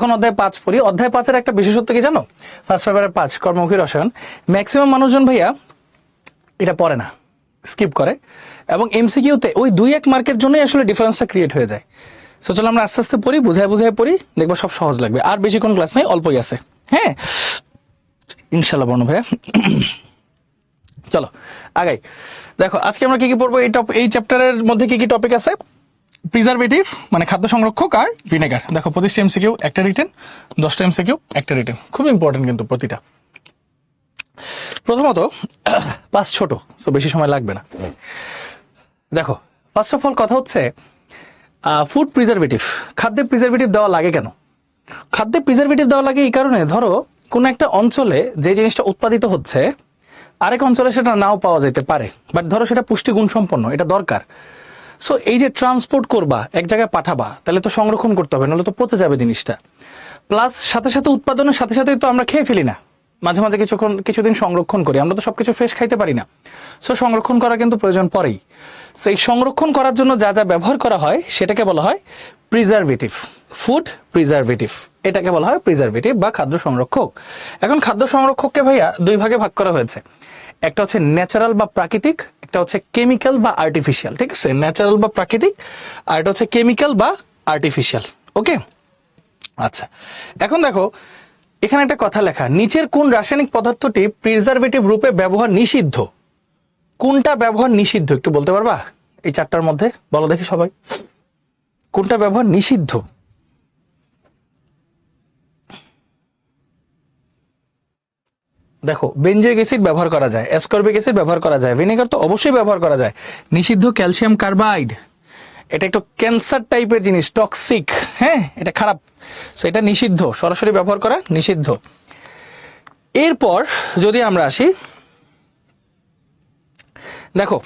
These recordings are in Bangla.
এখন অধ্যায় 5 পড়ি। অধ্যায় 5-এর একটা বিশেষত্ব কি জানো? ফার্স্ট পেপারের 5 কর্মমুখী রসায়ন, ম্যাক্সিমাম মানুষজন ভাইয়া এটা পড়ে না, স্কিপ করে, এবং এমসিকিউতে ওই 2-1 মার্কের জন্যই আসলে ডিফারেন্সটা ক্রিয়েট হয়ে যায়। সো চলো আমরা আস্তে আস্তে পড়ি, বুঝায় পড়ি, দেখবো সব সহজ লাগবে। আর বেশি কোন ক্লাস নাই, অল্পই আছে, হ্যাঁ ইনশাল্লাহ বর্ণ ভাইয়া। চলো আগাই। দেখো আজকে আমরা কি কি পড়বো, এই চ্যাপ্টারের মধ্যে কি কি টপিক আছে? প্রিজারভেটিভ মানে খাদ্য সংরক্ষক আর ভিনেগার। দেখো 25টা এমসিকিউ একটা রিটেন, 10টা এমসিকিউ একটা রিটেন, খুব ইম্পর্টেন্ট কিন্তু প্রতিটা। প্রথমত 5 ছোট, তো বেশি সময় লাগবে না। দেখো ফার্স্ট অফ অল কথা হচ্ছে ফুড প্রিজারভেটিভ, খাদ্যে প্রিজারভেটিভ দেওয়া লাগে কেন? খাদ্যে প্রিজারভেটিভ দেওয়া লাগে এই কারণে, ধরো কোনো একটা অঞ্চলে যে জিনিসটা উৎপাদিত হচ্ছে আরেক অঞ্চলে সেটা নাও পাওয়া যেতে পারে, বাট ধরো সেটা পুষ্টিগুণ সম্পন্ন, এটা দরকার। সো এই যে ট্রান্সপোর্ট করবা, এক জায়গায় পাঠাবা, তাহলে তো সংরক্ষণ করতে হবে, নাহলে তো পচে যাবে জিনিসটা। প্লাস সাথে সাথে উৎপাদনের সাথে সাথেই তো আমরা খেয়ে ফেলি না, মাঝে মাঝে কিছুদিন সংরক্ষণ করি, আমরা তো সবকিছু ফ্রেশ খাইতে পারি না। সো সংরক্ষণ করা কিন্তু প্রয়োজন পড়েই। সেই সংরক্ষণ করার জন্য যা যা ব্যবহার করা হয় সেটাকে বলা হয় প্রিজারভেটিভ, ফুড প্রিজারভেটিভ, এটাকে বলা হয় প্রিজারভেটিভ বা খাদ্য সংরক্ষক। এখন খাদ্য সংরক্ষককে ভাইয়া 2 ভাগে ভাগ করা হয়েছে, একটা হচ্ছে ন্যাচারাল বা প্রাকৃতিক, একটা হচ্ছে কেমিক্যাল বা আর্টিফিশিয়াল। ঠিক আছে, ন্যাচারাল বা প্রাকৃতিক, আর এটা হচ্ছে কেমিক্যাল বা আর্টিফিশিয়াল। ওকে, আচ্ছা এখন দেখো এখানে একটা কথা লেখা, নিচের কোন রাসায়নিক পদার্থটি প্রিজারভেটিভ রূপে ব্যবহার নিষিদ্ধ? কোনটা ব্যবহার নিষিদ্ধ একটু বলতে পারবা? এই 4টার মধ্যে বলো দেখি সবাই, কোনটা ব্যবহার নিষিদ্ধ? দেখো বেনজোইক অ্যাসিড ব্যবহার করা যায়, অ্যাসকর্বিক অ্যাসিড ব্যবহার করা যায়, ভিনেগার তো অবশ্যই ব্যবহার করা যায়। নিষিদ্ধ ক্যালসিয়াম কার্বাইড, এটা একটু ক্যান্সার টাইপের জিনিস, টক্সিক, হ্যাঁ এটা খারাপ, সো এটা নিষিদ্ধ, সরাসরি ব্যবহার করা নিষিদ্ধ। এরপর যদি আমরা আসি, দেখো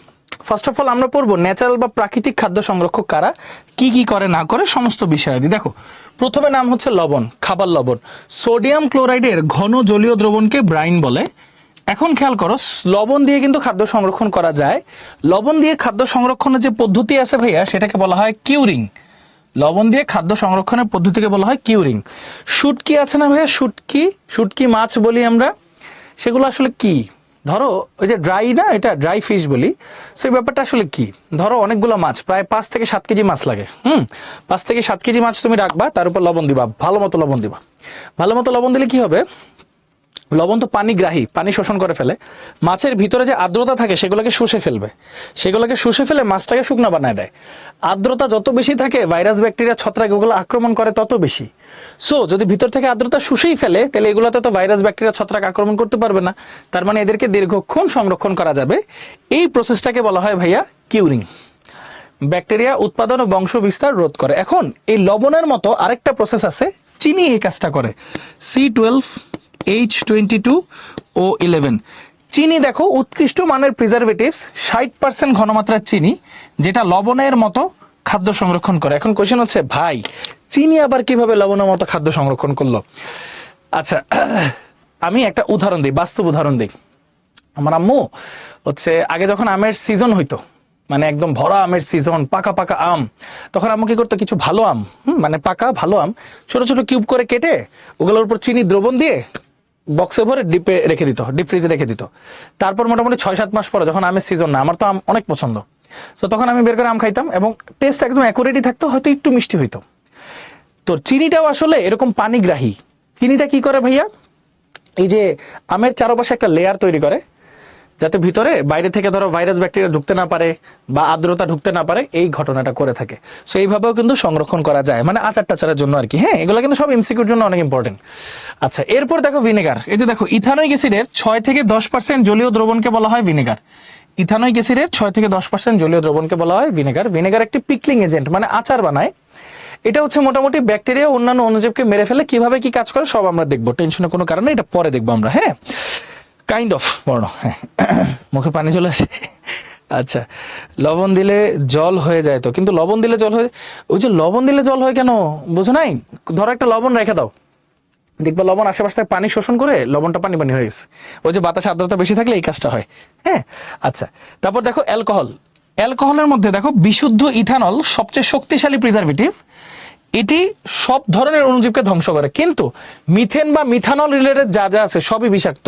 ফার্স্ট অফ অল আমরা পড়বো ন্যাচারাল বা প্রাকৃতিক খাদ্য সংরক্ষক কারা, কি কি করে না করে সমস্ত বিষয়াদি। দেখো প্রথমে নাম হচ্ছে লবণ, খাবার লবণ। সোডিয়াম ক্লোরাইডের ঘন জলীয় দ্রবণকে ব্রাইন বলে। এখন খেয়াল করো, লবণ দিয়ে কিন্তু খাদ্য সংরক্ষণ করা যায়। লবণ দিয়ে খাদ্য সংরক্ষণের যে পদ্ধতি আছে ভাইয়া, সেটাকে বলা হয় কিউরিং। লবণ দিয়ে খাদ্য সংরক্ষণের পদ্ধতিকে বলা হয় কিউরিং। শুটকি আছে না ভাইয়া, শুটকি মাছ বলি আমরা, সেগুলো আসলে কি? ধরো ওই যে ড্রাই না, এটা ড্রাই ফিশ বলি। সেই ব্যাপারটা আসলে কি, ধরো অনেকগুলো মাছ, প্রায় 5 থেকে 7 কেজি মাছ লাগে। 5 থেকে 7 কেজি মাছ তুমি রাখবা, তার উপর লবণ দিবা, ভালো মতো লবণ দিবা। ভালো মতো লবণ দিলে কি হবে, লবণ তো পানিগ্রাহী, পানি শোষণ করে ফেলে, মাছের ভিতরে যে আর্দ্রতা থাকে সেগুলোকে শুষে ফেলবে, সেগুলোকে শুষে ফেলে মাছটাকে শুকনা বানায় দেয়। আর্দ্রতা যত বেশি থাকে, ভাইরাস ব্যাকটেরিয়া ছত্রাক এগুলো আক্রমণ করে তত বেশি। সো যদি ভিতর থেকে আর্দ্রতা শুষেই ফেলে, তাহলে এগুলোতে তো ভাইরাস ব্যাকটেরিয়া ছত্রাক আক্রমণ করতে পারবে না, তার মানে এদেরকে দীর্ঘক্ষণ সংরক্ষণ করা যাবে। এই প্রসেসটাকে বলা হয় ভাইয়া কিউরিং। ব্যাকটেরিয়া উৎপাদন ও বংশ বিস্তার রোধ করে। এখন এই লবণের মতো আরেকটা প্রসেস আছে, চিনি এই কাজটা করে, C12H22O11। চিনি দেখো উৎকৃষ্ট মানের প্রিজারভেটিভস, 60% ঘনমাত্রার চিনি, যেটা লবণের মতো খাদ্য সংরক্ষণ করে। এখন কোশ্চেন হচ্ছে, ভাই চিনি আবার কিভাবে লবণের মতো খাদ্য সংরক্ষণ করলো? আচ্ছা আমি একটা উদাহরণ দিই, বাস্তব উদাহরণ দিই। আমার আম্মু হচ্ছে আগে যখন আমের সিজন হইতো, মানে একদম ভরা আমের সিজন, পাকা পাকা আম, তখন আম্মু কি করতো, কিছু ভালো আম, মানে পাকা ভালো আম ছোট ছোট কিউব করে কেটে ওগুলোর উপর চিনি দ্রবণ দিয়ে বক্সে ভরে ডিপে রেখে দিত, ডিপ ফ্রিজে রেখে দিত। তারপর মোটামুটি 6-7 মাস পরে, যখন আমের সিজন না, আমার তো আম অনেক পছন্দ, তো তখন আমি বের করে আম খাইতাম, এবং টেস্ট একদম অ্যাকুরেটই থাকতো, হয়তো একটু মিষ্টি হইতো। তো চিনিটাও আসলে এরকম পানিগ্রাহী। চিনিটা কি করে ভাইয়া, এই যে আমের চারপাশে একটা লেয়ার তৈরি করে, যাতে ভিতরে বাইরে থেকে ধরো ভাইরাস ব্যাকটেরিয়া ঢুকতে না পারে বা আর্দ্রতা ঢুকতে না পারে, এই ঘটনাটা করে থাকে। সো এইভাবেও কিন্তু সংরক্ষণ করা যায়, মানে আচার টাচারের জন্য আর কি। হ্যাঁ এগুলো কিন্তু সব এমসিকিউর জন্য অনেক ইম্পর্টেন্ট। আচ্ছা এরপর দেখো ভিনেগার। এই যে দেখো ইথানোয়িক অ্যাসিডের 6 থেকে 10% জলীয় দ্রবণকে বলা হয় ভিনেগার। ইথানোয়িক অ্যাসিডের 6 থেকে 10% জলীয় দ্রবণকে বলা হয় ভিনেগার। ভিনেগার একটি পিকলিং এজেন্ট, মানে আচার বানায়। এটা হচ্ছে মোটামুটি ব্যাকটেরিয়া অন্যান্য অণুজীবকে মেরে ফেলে। কিভাবে কি কাজ করে সব আমরা দেখবো, টেনশনের কোনো কারণে, এটা পরে দেখবো আমরা। হ্যাঁ কাইন্ড অফ বর্ণ, হ্যাঁ মুখে পানি চলে আসে। আচ্ছা লবণ দিলে জল হয়ে যায় তো, কিন্তু লবণ দিলে জল হয়, ওই যে লবণ দিলে জল হয় কেন বুঝো নাই? ধরো একটা লবণ রেখে দাও, দেখবা লবণ আশেপাশ থেকে পানি শোষণ করে লবণটা পানি পানি হয়ে গেছে। ওই যে বাতাসে আর্দ্রতা বেশি থাকলে এই কাজটা হয়। হ্যাঁ আচ্ছা তারপর দেখো অ্যালকোহল। অ্যালকোহলের মধ্যে দেখো বিশুদ্ধ ইথানল সবচেয়ে শক্তিশালী প্রিজারভেটিভ। এটি সব ধরনের অণুজীবকে ধ্বংস করে, কিন্তু মিথেন বা মিথানল রিলেটেড যা যা আছে সবই বিষাক্ত।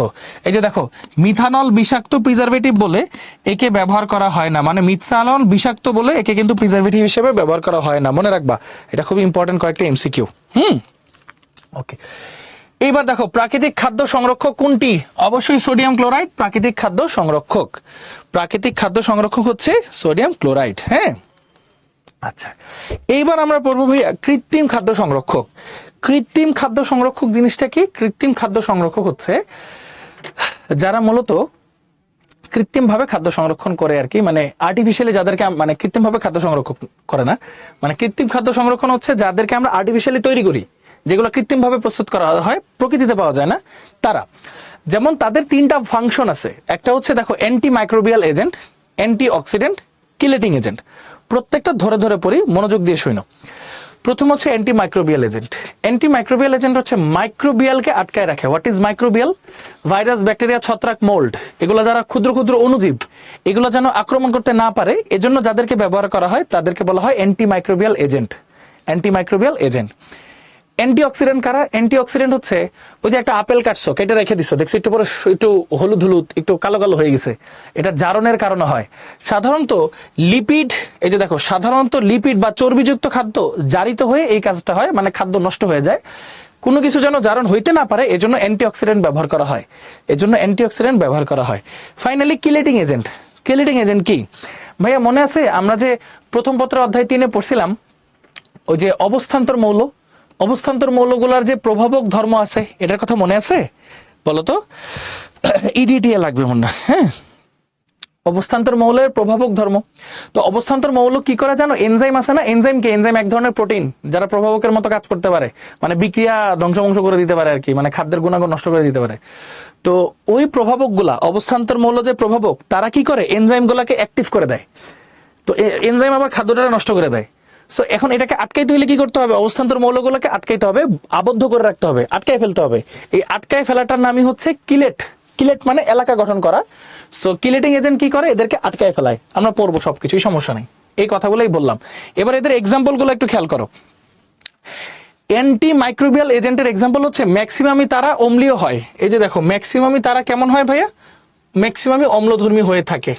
এই যে দেখো, মিথানল বিষাক্ত প্রিজারভেটিভ বলে একে ব্যবহার করা হয় না, মানে মিথানল বিষাক্ত বলে একে কিন্তু প্রিজারভেটিভ হিসেবে ব্যবহার করা হয় না, মনে রাখবা, এটা খুব ইম্পর্টেন্ট কয়েকটা এমসিকিউ। ওকে, এইবার দেখো প্রাকৃতিক খাদ্য সংরক্ষক কোনটি? অবশ্যই সোডিয়াম ক্লোরাইড প্রাকৃতিক খাদ্য সংরক্ষক। প্রাকৃতিক খাদ্য সংরক্ষক হচ্ছে সোডিয়াম ক্লোরাইড। হ্যাঁ, আচ্ছা, এইবার আমরা পড়বো ভাইয়া কৃত্রিম খাদ্য সংরক্ষক। কৃত্রিম খাদ্য সংরক্ষক জিনিসটা কি? কৃত্রিম খাদ্য সংরক্ষক হচ্ছে যারা মূলত কৃত্রিম ভাবে খাদ্য সংরক্ষণ করে আর কি, মানে আর্টিফিশিয়ালি যাদেরকে মানে কৃত্রিম ভাবে খাদ্য সংরক্ষণ করে না, মানে কৃত্রিম খাদ্য সংরক্ষণ হচ্ছে যাদেরকে আমরা আর্টিফিশিয়ালি তৈরি করি, যেগুলো কৃত্রিম ভাবে প্রস্তুত করা হয়, প্রকৃতিতে পাওয়া যায় না তারা। যেমন তাদের তিনটা ফাংশন আছে, একটা হচ্ছে দেখো anti microbial agent, anti oxidant, chelating agent. প্রত্যেকটা ধরে ধরে পড়ি, মনোযোগ দিয়ে শুনো। প্রথম হচ্ছে anti microbial agent. Anti microbial agent হচ্ছে মাইক্রোবিয়ালকে আটকায় রাখে। What is microbial? Virus, bacteria, ছত্রাক, মোল্ড, এগুলো যারা ক্ষুদ্র ক্ষুদ্র অণুজীব, এগুলো যেন আক্রমণ করতে না পারে, এজন্য যাদেরকে ব্যবহার করা হয় তাদেরকে বলা হয় anti microbial agent. Anti microbial agent. Antioxidant কারা? অ্যান্টিঅক্সিডেন্ট হচ্ছে ওই যে একটা আপেল কাটছো, কেটে রেখে দিচ্ছ, দেখছো একটু পরে একটু হলুদ হলুদ একটু কালো কালো হয়ে গেছে, এটা জারণের কারণে হয়। সাধারণত লিপিড, এই যে দেখো, সাধারণত লিপিড বা চর্বিযুক্ত খাদ্য জারিত হয়ে এই কাজটা হয়, মানে খাদ্য নষ্ট হয়ে যায়। কোনো কিছু যেন জারণ হইতে না পারে, এজন্য অ্যান্টিঅক্সিডেন্ট ব্যবহার করা হয়, এজন্য অ্যান্টিঅক্সিডেন্ট ব্যবহার করা হয়। Finally chelating agent. Chelating agent কি ভাইয়া? মনে আছে আমরা যে প্রথম পত্রের অধ্যায় 3-এ পড়ছিলাম, ওই যে অবস্থান্তর মৌল, অবস্থান্তর মৌলগুলার যে প্রভাবক ধর্ম আছে, এটার কথা মনে আছে? বলতো, ইডিটিএ লাগবে মনে না। হ্যাঁ, অবস্থান্তর মৌলের প্রভাবক ধর্ম। তো অবস্থান্তর মৌল কি করে জানো? এনজাইম আছে না, এনজাইম কি? এনজাইম এক ধরনের প্রোটিন যারা প্রভাবকের মতো কাজ করতে পারে, মানে বিক্রিয়া ধ্বংস করে দিতে পারে আর কি, মানে খাদ্যের গুণাগুণ নষ্ট করে দিতে পারে। তো ওই প্রভাবক গুলা, অবস্থান্তর মৌল যে প্রভাবক, তারা কি করে? এনজাইম গুলাকে অ্যাক্টিভ করে দেয়। তো এনজাইম আবার খাদ্যটা নষ্ট করে দেয়। সো এখন এটাকে আটকাইতে হলে কি করতে হবে? অবস্থান্তর মৌলগুলোকে আটকাইতে হবে, আবদ্ধ করে রাখতে হবে, আটকায় ফেলতে হবে। এই আটকায় ফেলাটার নামই হচ্ছে কিলেট। কিলেট মানে এলাকা গঠন করা। সো কিলেটিং এজেন্ট কি করে? এদেরকে আটকায় ফেলায়। আমরা পড়বো সবকিছুই, সমস্যা নেই, এই কথাগুলোই বললাম। এবার এদের এক্সাম্পল গুলো একটু খেয়াল করো। অ্যান্টি মাইক্রোবিয়াল এজেন্টের এক্সাম্পল হচ্ছে ম্যাক্সিমামই তারা অম্লীয় হয়। এই যে দেখো, ম্যাক্সিমামই তারা কেমন হয় ভাইয়া? ম্যাক্সিমামই অম্লধর্মী হয়ে থাকে।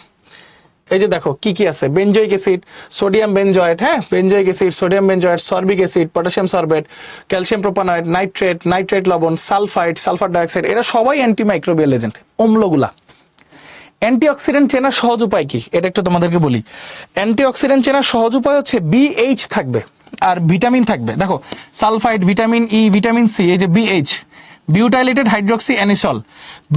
এই যে দেখো কি কি আছে, বেনজোইক অ্যাসিড, সোডিয়াম বেনজয়েট, হ্যাঁ, benzoic acid, sodium benzoate, sorbic acid, potassium sorbate, calcium propanoate, nitrate, nitrate লবণ, সালফাইড, সালফার ডাইঅক্সাইড, এরা সবাই অ্যান্টি মাইক্রোবিয়াল এজেন্ট, অম্লগুলা। অ্যান্টিঅক্সিডেন্ট চেনার সহজ উপায় কি? এটা একটু তোমাদেরকে বলি। অ্যান্টিঅক্সিডেন্ট চেনার সহজ উপায় হচ্ছে বিএইচ থাকবে আর ভিটামিন থাকবে। দেখো, sulphide, vitamin E, vitamin C, এই যে BH, butylated hydroxy anisole,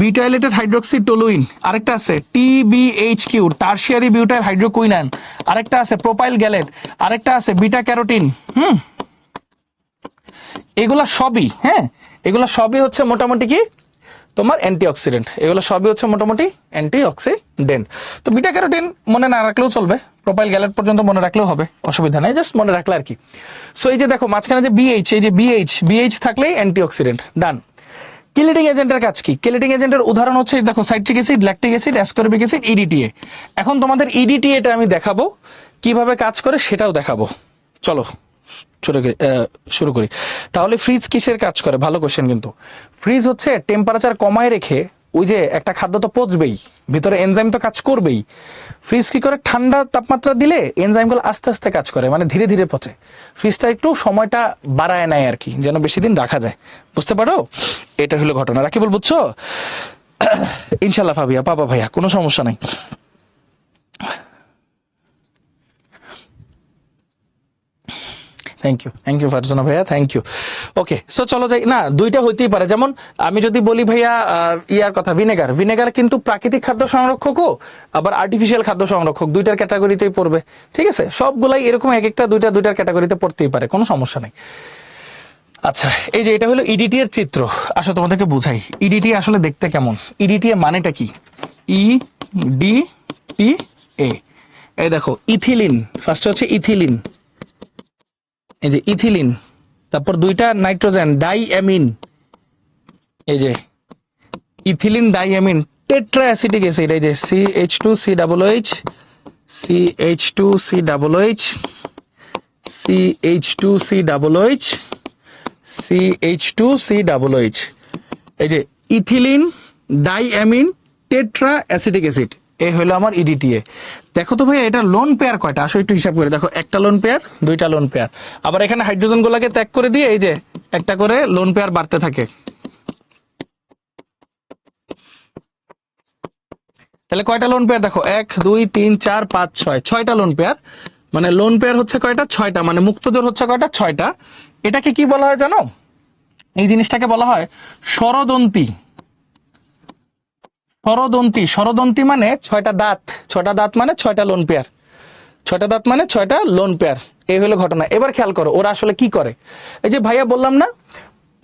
butylated hydroxy toluene, আরেকটা আছে টিবিএইচকিউ, টারশিয়ারি বিউটাইল হাইড্রোকুইনান, আরেকটা আছে প্রোপাইল গ্যালেট, আরেকটা আছে বিটা ক্যারোটিন। এগুলা সবই, হ্যাঁ, এগুলা সবই হচ্ছে মোটামুটি কি তোমার অ্যান্টিঅক্সিডেন্ট। এগুলো সবই হচ্ছে মোটামুটি অ্যান্টিঅক্সিডেন্ট। তো বিটা ক্যারোটিন মনে না রাখলেও চলবে, প্রোপাইল গ্যালেট পর্যন্ত মনে রাখলেও হবে, অসুবিধা নাই, জাস্ট মনে রাখলে আর কি। সো এই যে দেখো মাঝখানে যে বিএইচ, এই যে বিএইচ থাকলেই অ্যান্টিঅক্সিডেন্ট, ডান। কিলেটিং এজেন্টের কাজ কি? কিলেটিং এজেন্টের উদাহরণ হচ্ছে দেখো, citric acid, lactic acid, ascorbic acid, EDTA. এখন তোমাদের ইডিটিএটা আমি দেখাবো, কিভাবে কাজ করে সেটাও দেখাবো। চলো শুরু করি। তাহলে ফ্রিজ কিসের কাজ করে? ভালো কোশ্চেন কিন্তু। ফ্রিজ হচ্ছে টেম্পারেচার কমায় রেখে, ওই যে একটা খাদ্য তো পচবেই, ভিতরে এনজাইম তো কাজ করবেই। ফ্রিজ কি করে? ঠান্ডা তাপমাত্রা দিলে এনজাইমগুলো আস্তে আস্তে কাজ করে, মানে ধীরে ধীরে পচে। ফ্রিজটা একটু সময়টা বাড়ায় নেয় আর কি, যেন বেশি দিন রাখা যায়। বুঝতে পারো? এটা হলো ঘটনা। রাকিবুল বুঝছো? ইনশাল্লাহ ফাবিয়া, পাবা ভাইয়া, কোনো সমস্যা নাই। থ্যাংক ইউ ফারজানা ভাইয়া, থ্যাংক ইউ। ওকে, সো চলো যাই। না, দুইটা হইতেই পারে। যেমন আমি যদি বলি ভাইয়া ইয়ার কথা, ভিনেগার কিন্তু প্রাকৃতিক খাদ্য সংরক্ষকও আবার আর্টিফিশিয়াল খাদ্য সংরক্ষক, দুইটার ক্যাটাগরিতেই পড়বে। ঠিক আছে, সবগুলাই এরকম এক একটা দুইটার ক্যাটাগরিতে পড়তেই পারে, কোনো সমস্যা নেই। আচ্ছা, এই যে এটা হলো ইডিটি এর চিত্র। আসলে তোমাদেরকে বুঝাই ইডিটি আসলে দেখতে কেমন। ইডিটি এর মানেটা কি? ই ডি টি এ। এই দেখো, ইথিলিন, ফার্স্ট হচ্ছে ইথিলিন, এই যে ইথিলিন, তারপর দুইটা নাইট্রোজেন, ডাইঅ্যামিন, এই যে ethylene diamine, tetra acetic acid, এই যে CH2COOH, CH2COOH, CH2COOH, CH2COOH, এই যে ethylene diamine tetra acetic acid, এই হলো আমার ইডিটিএ। দেখো তো ভাইয়া এটা লোন পেয়ার কয়টা, আসো একটু হিসাব করে দেখো। একটা লোন পেয়ার, দুইটা লোন পেয়ার, আবার এখানে হাইড্রোজেন গুলাকে ত্যাগ করে দিয়ে এই যে একটা করে লোন পেয়ার বাড়তে থাকে। তাহলে কয়টা লোন পেয়ার দেখো, 1 2 3 4 5 6, 6টা লোন পেয়ার। মানে লোন পেয়ার হচ্ছে কয়টা, 6টা, মানে মুক্তজোর হচ্ছে কয়টা, 6টা। এটাকে কি বলা হয় জানো, এই জিনিসটাকে বলা হয় স্বরদন্তি। স্বরদন্তি, স্বরদন্তি মানে 6টা দাঁত, 6টা দাঁত মানে 6টা লোন পেয়ার, 6টা দাঁত মানে 6টা লোন পেয়ার। এই হলো ঘটনা। এবার খেয়াল করো ওরা আসলে কি করে। এই যে ভাইয়া বললাম না,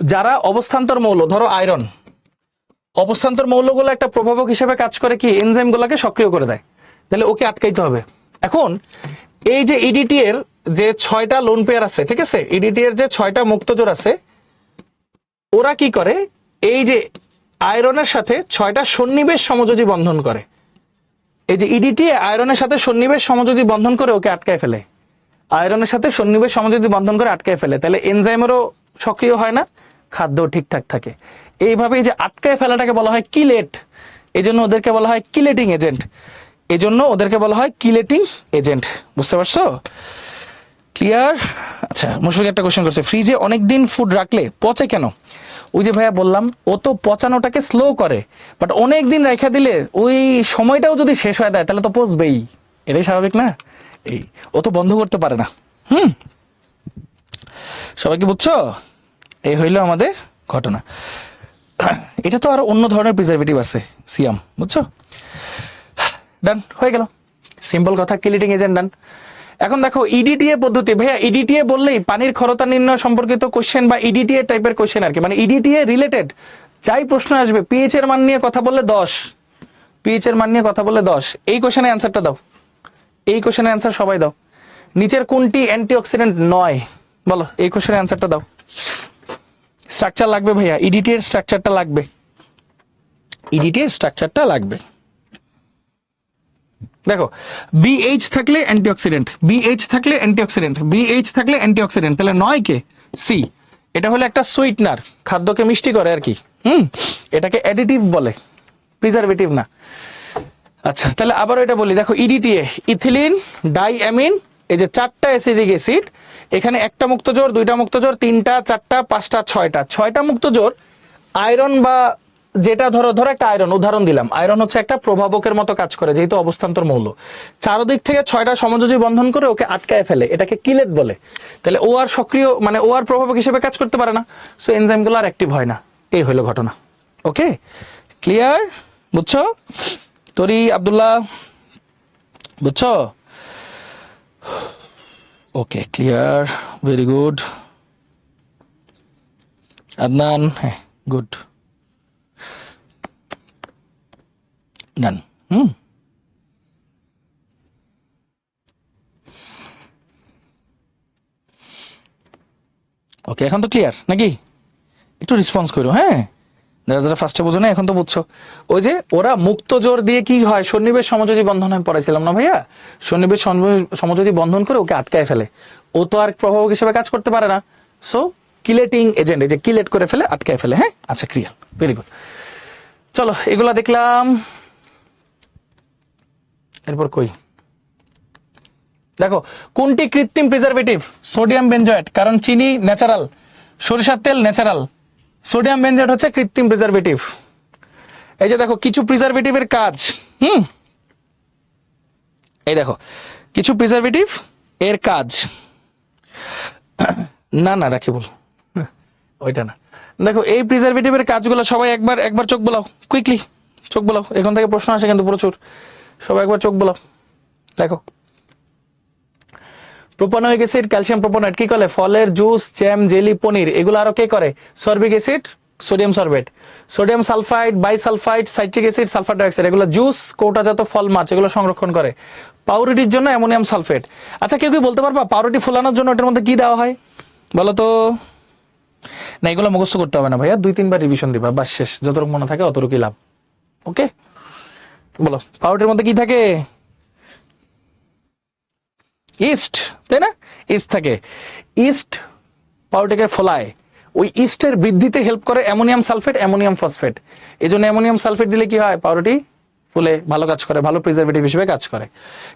যারা অবস্থান্তর মৌল, ধরো আয়রন, অবস্থান্তর মৌলগুলো একটা প্রভাবক হিসেবে কাজ করে কি, এনজাইম গুলাকে সক্রিয় করে দেয়, তাহলে ওকে আটকাইতে হবে। এখন এই যে ইডিটি এর যে 6টা লোন পেয়ার আছে, ঠিক আছে, ইডিটি এর যে 6টা মুক্তজোর আছে, ওরা কি করে, এই যে আয়রনের সাথে 6টা সন্নিবেশ সমযোজী বন্ধন করে। এই যে ইডিটি আয়রনের সাথে সন্নিবেশ সমযোজী বন্ধন করে ওকে আটকায় ফেলে, আয়রনের সাথে সন্নিবেশ সমযোজী বন্ধন করে আটকায় ফেলে, তাহলে এনজাইমেরও সক্রিয় হয় না, খাদ্য ঠিকঠাক থাকে। এইভাবে এই যে আটকায় ফেলাটাকে বলা হয় কিলেট, এই জন্য ওদেরকে বলা হয় কিলেটিং এজেন্ট, এই জন্য ওদেরকে বলা হয় কিলেটিং এজেন্ট। বুঝতে পারছো? ক্লিয়ার? আচ্ছা, মুশফিক একটা কোশ্চেন করছে, ফ্রিজে অনেকদিন ফুড রাখলে পচে কেন? ওই যে ভাইয়া বললাম, ও তো পচানোটাকে স্লো করে, বাট অনেক দিন রেখে দিলে ওই সময়টাও যদি শেষ হয়ে যায় তাহলে তো পচবেই, এটাই স্বাভাবিক না? এই ও তো বন্ধ করতে পারে না। সবাই কি বুঝছো? এই হইলো আমাদের ঘটনা। এটা তো আরো অন্য ধরনের প্রিজারভেটিভ আছে, সিয়াম, বুঝছো? ডান হয়ে গেল, সিম্পল কথা, কিলেটিং এজেন্ট ডান। এখন দেখো ইডিটিএ পদ্ধতি, ভাইয়া ইডিটিএ বললেই পানির ক্ষরতা নির্ণয় সম্পর্কিত কোশ্চেন বা ইডিটিএ টাইপের কোশ্চেন আর কি, মানে ইডিটিএ রিলেটেড যাই প্রশ্ন আসবে, পিএইচ এর মান নিয়ে কথা বললে 10, পিএইচ এর মান নিয়ে কথা বললে 10, এই কোশ্চেনের অ্যান্সারটা দাও, এই কোশ্চেনের অ্যান্সার সবাই দাও। নিচের কোনটি অ্যান্টিঅক্সিডেন্ট নয়, বলো এই কোশ্চেনের অ্যান্সারটা দাও। স্ট্রাকচার লাগবে ভাইয়া, ইডিটি এর স্ট্রাকচারটা লাগবে, ইডিটি এর স্ট্রাকচারটা লাগবে। দেখো বিএইচ থাকলে অ্যান্টিঅক্সিডেন্ট, বিএইচ থাকলে অ্যান্টিঅক্সিডেন্ট, বিএইচ থাকলে অ্যান্টিঅক্সিডেন্ট, তাহলে 9 কে সি। এটা হলো একটা সুইটনার, খাদ্যকে মিষ্টি করে আর কি। এটাকে অ্যাডিটিভ বলে, প্রিজারভেটিভ না। আচ্ছা তাহলে আবার এটা বলি, দেখো ইডিটিএ ইথিলিন ডাইঅ্যামিন, এই যে 4টা অ্যাসিডিক অ্যাসিড, এখানে একটা মুক্তজোর, দুইটা মুক্তজোর, 3টা 4টা 5টা 6টা, 6টা মুক্তজোর। আয়রন বা যেটা ধরো একটা আয়রন উদাহরণ দিলাম, আয়রন হচ্ছে একটা প্রভাবকের মতো কাজ করে যেহেতু অবস্থান্তর মৌল, চারদিক থেকে 6টা সমযোজী বন্ধন করে ওকে আটকায় ফেলে, এটাকে কিলেট বলে। তাহলে ও আর সক্রিয়, মানে ও আর প্রভাবক হিসেবে কাজ করতে পারে না, সো এনজাইমগুলো আর অ্যাক্টিভ হয় না। এই হলো ঘটনা। ওকে, ক্লিয়ার? বুঝছো? তরি আব্দুল্লাহ, বুঝছো? ওকে, ক্লিয়ার, ভেরি গুড। আদনান, হ্যাঁ গুড, ডান। ওকে, এখন তো ক্লিয়ার নাকি? একটু রেসপন্স করো, হ্যাঁ, যারা যারা ফার্স্টে বোঝো না এখন তো বুঝছো। ওই যে ওরা মুক্ত জোর দিয়ে কি হয়, সন্নিবেশ সমযোজী বন্ধন আমি পড়াইছিলাম না ভাইয়া, সন্নিবেশ সমযোজী বন্ধন করে ওকে আটকায় ফেলে, ও তো আর প্রভাবক হিসেবে কাজ করতে পারে না, সো কিলেটিং এজেন্ট, এই যে কিলেট করে ফেলে, আটকায় ফেলে। হ্যাঁ আচ্ছা, ক্লিয়ার, ভেরি গুড। চলো এগুলা দেখলাম, এরপর কই দেখো কোনটি কৃত্রিম প্রিজারভেটিভ? সোডিয়াম বেনজয়েট, কারণ চিনি ন্যাচারাল, সরিষার তেল ন্যাচারাল, সোডিয়াম বেনজয়েট হচ্ছে কৃত্রিম প্রিজারভেটিভ। এই যে দেখো কিছু প্রিজারভেটিভের কাজ, এই দেখো কিছু প্রিজারভেটিভ এর কাজ, না না রাখি বল, ওইটা না। দেখো এই প্রিজারভেটিভের কাজগুলো সবাই একবার চোখ বোলাও, কুইকলি চোখ বোলাও, এখান থেকে প্রশ্ন আসে কিন্তু প্রচুর, সবাই একবার চোখ বোলাও। দেখো প্রোপানোয়িক অ্যাসিড, ক্যালসিয়াম প্রোপানোয়েট কি করে, ফলের জুস, জ্যাম, জেলি, পনির, এগুলো আরো কে করে? Sorbic acid, sodium sorbate, sodium sulphide, bisulphide, citric acid, sulphur dioxide, এগুলো জুস, কৌটাজাত ফল, মাছ, এগুলো সংরক্ষণ করে। পাউরুটির জন্য অ্যামোনিয়াম সালফেট। আচ্ছা কেউ কি বলতে পারবা পাউরুটি ফোলানোর জন্য এটার মধ্যে কি দেওয়া হয় বলো তো? না এগুলো মুখস্থ করতে হবে না ভাইয়া, 2-3 বার রিভিশন দিবা, বাস শেষ, যতটুকু মনে থাকে অতটুকুই লাভ। ওকে, বলো পাউরুটির মধ্যে কি থাকে? ইস্ট, তাই না? ইস্ট থাকে, ইস্ট পাউরুটিকে ফোলায়, ওই ইস্টের বৃদ্ধিতে হেল্প করে অ্যামোনিয়াম সালফেট, অ্যামোনিয়াম ফসফেট। এই জন্য অ্যামোনিয়াম সালফেট দিলে কি হয়, পাউরুটি ফুলে ভালো কাজ করে, ভালো প্রিজারভেটিভ হিসেবে কাজ করে।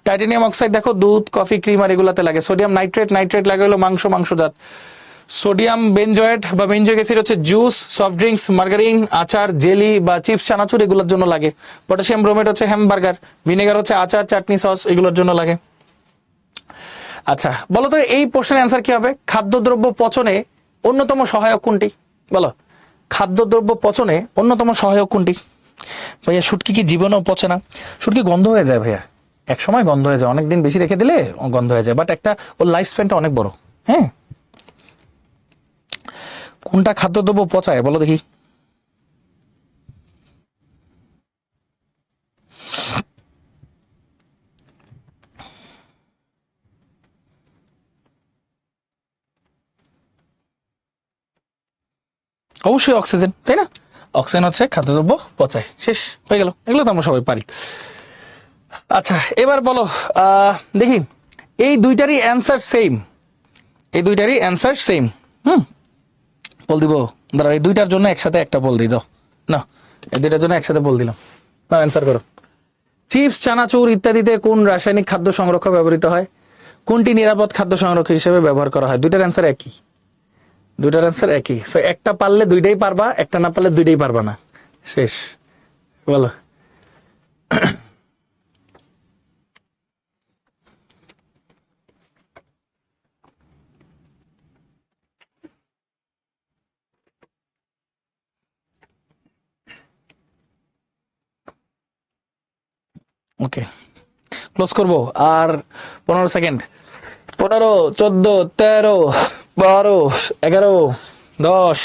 টাইটানিয়াম অক্সাইড দেখো দুধ, কফি, ক্রিম আর এগুলাতে লাগে। সোডিয়াম নাইট্রেট, নাইট্রেট লাগে হলো মাংসজাত। সোডিয়াম বেনজয়েট বা বেনজোইক অ্যাসিড হচ্ছে জুস, সফট ড্রিঙ্কস, মার্গারিন, আচার, জেলি বা চিপস, চানাচুর এগুলোর জন্য লাগে। পটাশিয়াম ব্রোমেট হচ্ছে হ্যামবার্গার, ভিনেগার হচ্ছে আচার, চাটনি, সস এগুলোর জন্য লাগে। আচ্ছা বলো তো এই প্রশ্নের অ্যান্সার কি হবে? খাদ্যদ্রব্য পচনে অন্যতম সহায়ক কোনটি? বলো, খাদ্যদ্রব্য পচনে অন্যতম সহায়ক কোনটি? ভাইয়া শুটকি কি জীবনেও পচে না? শুটকি গন্ধ হয়ে যায় ভাইয়া, এক সময় গন্ধ হয়ে যায়, অনেকদিন বেশি রেখে দিলে গন্ধ হয়ে যায়, বাট একটা ওর লাইফ স্প্যানটা অনেক বড়। হ্যাঁ, কোনটা খাদ্যদ্রব্য পচায় বলো দেখি? অবশ্যই অক্সিজেন, তাই না? অক্সিজেন হচ্ছে খাদ্যদ্রব্য পচায়। শেষ হয়ে গেল, এগুলো তো আমরা সবাই পারি। আচ্ছা এবার বলো দেখি, এই দুইটারই অ্যান্সার সেম, এই দুইটারই অ্যান্সার সেম। বল দিব, দাঁড়াও এই দুইটার জন্য একসাথে একটা বল দিই দাও না, এই দুইটার জন্য একসাথে বল দিলাম, না অ্যান্সার করো। চিপস, চানাচুর ইত্যাদিতে কোন রাসায়নিক খাদ্য সংরক্ষক ব্যবহৃত হয়? কোনটি নিরাপদ খাদ্য সংরক্ষক হিসেবে ব্যবহার করা হয়? দুইটার অ্যান্সার একই, দুইটার অ্যান্সার একই। সো একটা পারলে দুইটাই পারবা, একটা না পারলে দুইটাই পারবা না। শেষ, বলো। ওকে ক্লোজ করবো আর 15 সেকেন্ড। 15, 14, 13, 12, 11, 10,